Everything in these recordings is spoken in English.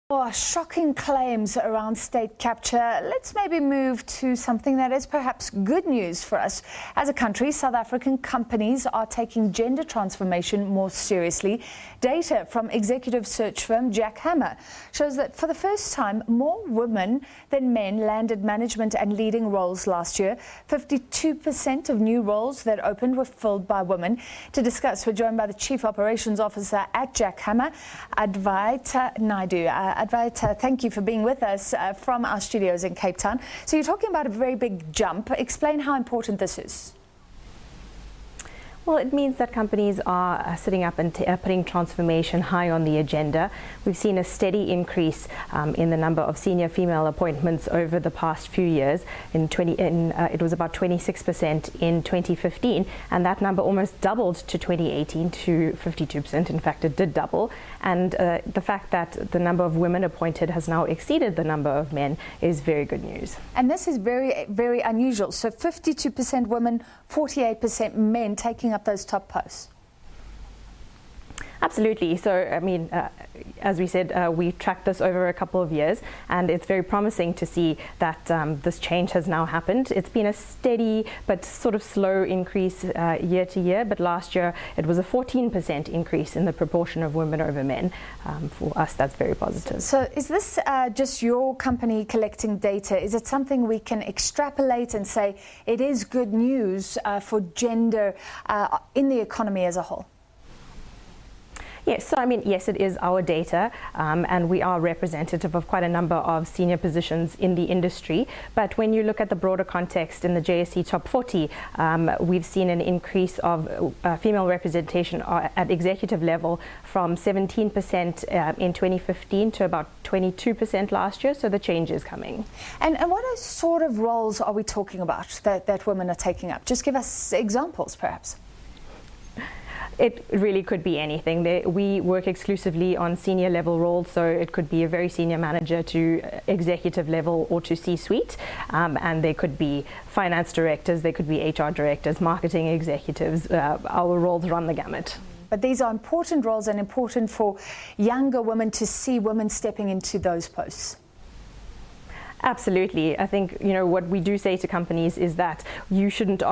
Oh, shocking claims around state capture. Let's maybe move to something that is perhaps good news for us. As a country, South African companies are taking gender transformation more seriously. Data from executive search firm Jack Hammer shows that for the first time, more women than men landed management and leading roles last year. 52% of new roles that opened were filled by women. To discuss, we're joined by the Chief Operations Officer at Jack Hammer, Advaita Naidoo. Advaita, thank you for being with us from our studios in Cape Town. So you're talking about a very big jump. Explain how important this is. Well, it means that companies are sitting up and putting transformation high on the agenda. We've seen a steady increase in the number of senior female appointments over the past few years. It was about 26% in 2015, and that number almost doubled to 2018 to 52%. In fact, it did double. And the fact that the number of women appointed has now exceeded the number of men is very good news. And this is very, very unusual. So 52% women, 48% men taking up those top posts. Absolutely. So, I mean, as we said, we've tracked this over a couple of years, and it's very promising to see that this change has now happened. It's been a steady but sort of slow increase year to year, but last year it was a 14% increase in the proportion of women over men. For us, that's very positive. So is this just your company collecting data? Is it something we can extrapolate and say it is good news for gender in the economy as a whole? Yes, so I mean, yes, it is our data, and we are representative of quite a number of senior positions in the industry. But when you look at the broader context in the JSE Top 40, we've seen an increase of female representation at executive level from 17% in 2015 to about 22% last year. So the change is coming. And what sort of roles are we talking about that women are taking up? Just give us examples, perhaps. It really could be anything. We work exclusively on senior level roles, so it could be a very senior manager to executive level or to C-suite, and they could be finance directors, they could be HR directors, marketing executives. Our roles run the gamut. But these are important roles and important for younger women to see women stepping into those posts. Absolutely. I think, you know, what we do say to companies is that you shouldn't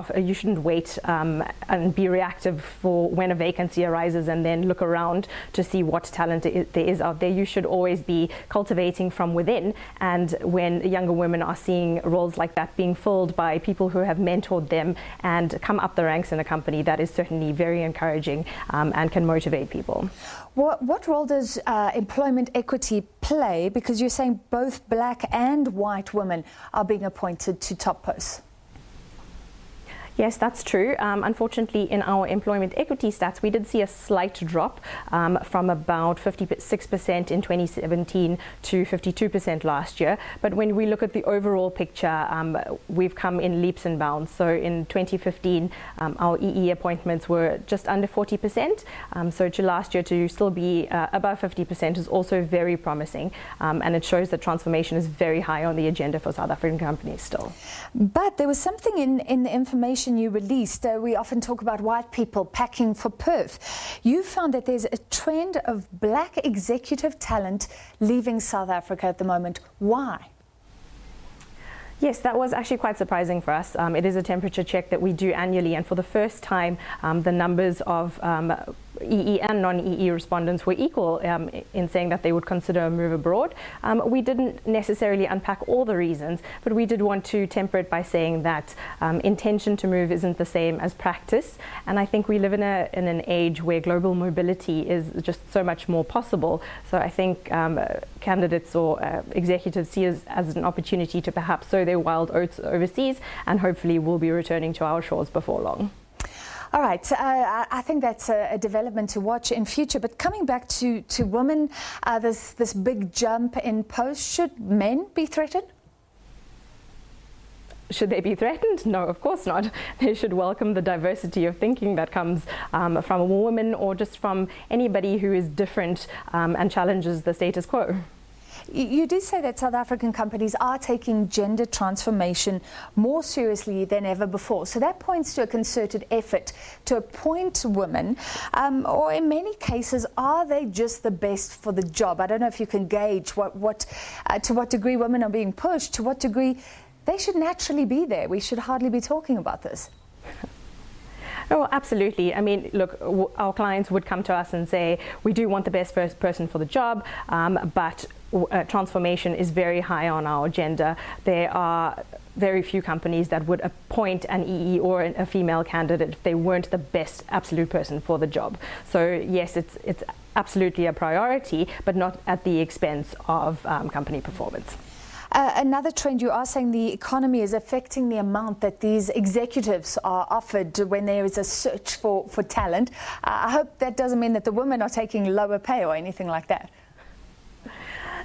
wait and be reactive for when a vacancy arises and then look around to see what talent there is out there. You should always be cultivating from within. And when younger women are seeing roles like that being filled by people who have mentored them and come up the ranks in a company, that is certainly very encouraging and can motivate people. What role does employment equity play? Because you're saying both black and white women are being appointed to top posts. Yes, that's true. Unfortunately, in our employment equity stats, we did see a slight drop from about 56% in 2017 to 52% last year. But when we look at the overall picture, we've come in leaps and bounds. So in 2015, our EE appointments were just under 40%. So to last year to still be above 50% is also very promising. And it shows that transformation is very high on the agenda for South African companies still. But there was something in the information you released. We often talk about white people packing for Perth. You found that there's a trend of black executive talent leaving South Africa at the moment. Why? Yes, that was actually quite surprising for us. It is a temperature check that we do annually, and for the first time, the numbers of EE and non-EE respondents were equal in saying that they would consider a move abroad. We didn't necessarily unpack all the reasons, but we did want to temper it by saying that intention to move isn't the same as practice. And I think we live in an age where global mobility is just so much more possible. So I think candidates or executives see it as an opportunity to perhaps sow their wild oats overseas, and hopefully will be returning to our shores before long. All right, I think that's a development to watch in future. But coming back to women, this big jump in posts, should men be threatened? Should they be threatened? No, of course not. They should welcome the diversity of thinking that comes from a woman or just from anybody who is different and challenges the status quo. You do say that South African companies are taking gender transformation more seriously than ever before. So that points to a concerted effort to appoint women, or in many cases, are they just the best for the job? I don't know if you can gauge to what degree women are being pushed, to what degree they should naturally be there. We should hardly be talking about this. Oh, absolutely. I mean, look, our clients would come to us and say, we do want the best first person for the job, but transformation is very high on our agenda. There are very few companies that would appoint an EE or a female candidate if they weren't the best absolute person for the job. So yes, it's absolutely a priority, but not at the expense of company performance. Another trend, you are saying the economy is affecting the amount that these executives are offered when there is a search for talent. I hope that doesn't mean that the women are taking lower pay or anything like that.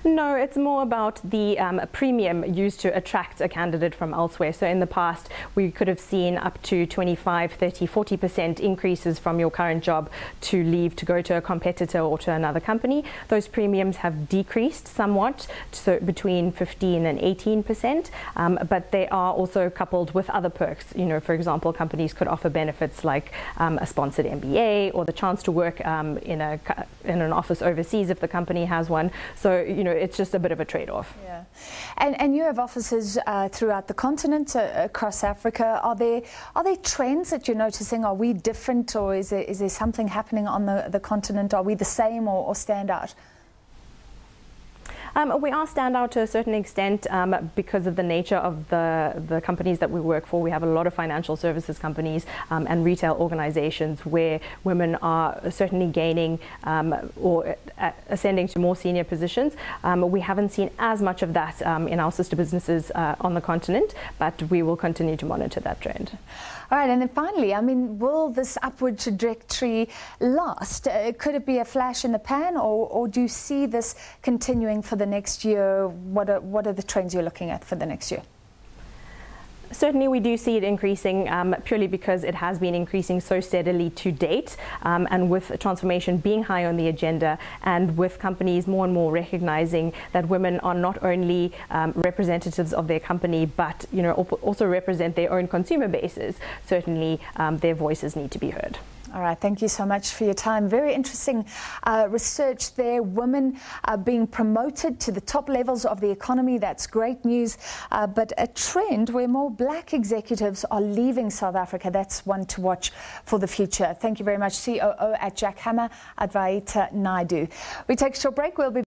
No, it's more about the premium used to attract a candidate from elsewhere. So in the past, we could have seen up to 25, 30, 40% increases from your current job to leave to go to a competitor or to another company. Those premiums have decreased somewhat, so between 15 and 18%, but they are also coupled with other perks. You know, for example, companies could offer benefits like a sponsored MBA or the chance to work in an office overseas if the company has one. So, you know, it's just a bit of a trade-off. Yeah, and you have offices throughout the continent, across Africa. Are there trends that you're noticing? Are we different, or is there something happening on the continent? Are we the same or stand out? We are stand out to a certain extent because of the nature of the companies that we work for. We have a lot of financial services companies and retail organizations where women are certainly gaining or ascending to more senior positions. We haven't seen as much of that in our sister businesses on the continent, but we will continue to monitor that trend. All right, and then finally, I mean, will this upward trajectory last? Could it be a flash in the pan, or do you see this continuing for the next year? What are the trends you're looking at for the next year? Certainly we do see it increasing purely because it has been increasing so steadily to date, and with transformation being high on the agenda, and with companies more and more recognizing that women are not only representatives of their company, but you know, also represent their own consumer bases. Certainly their voices need to be heard. All right, thank you so much for your time. Very interesting research there. Women being promoted to the top levels of the economy. That's great news. But a trend where more black executives are leaving South Africa. That's one to watch for the future. Thank you very much, COO at Jack Hammer, Advaita Naidoo. We take a short break. We'll be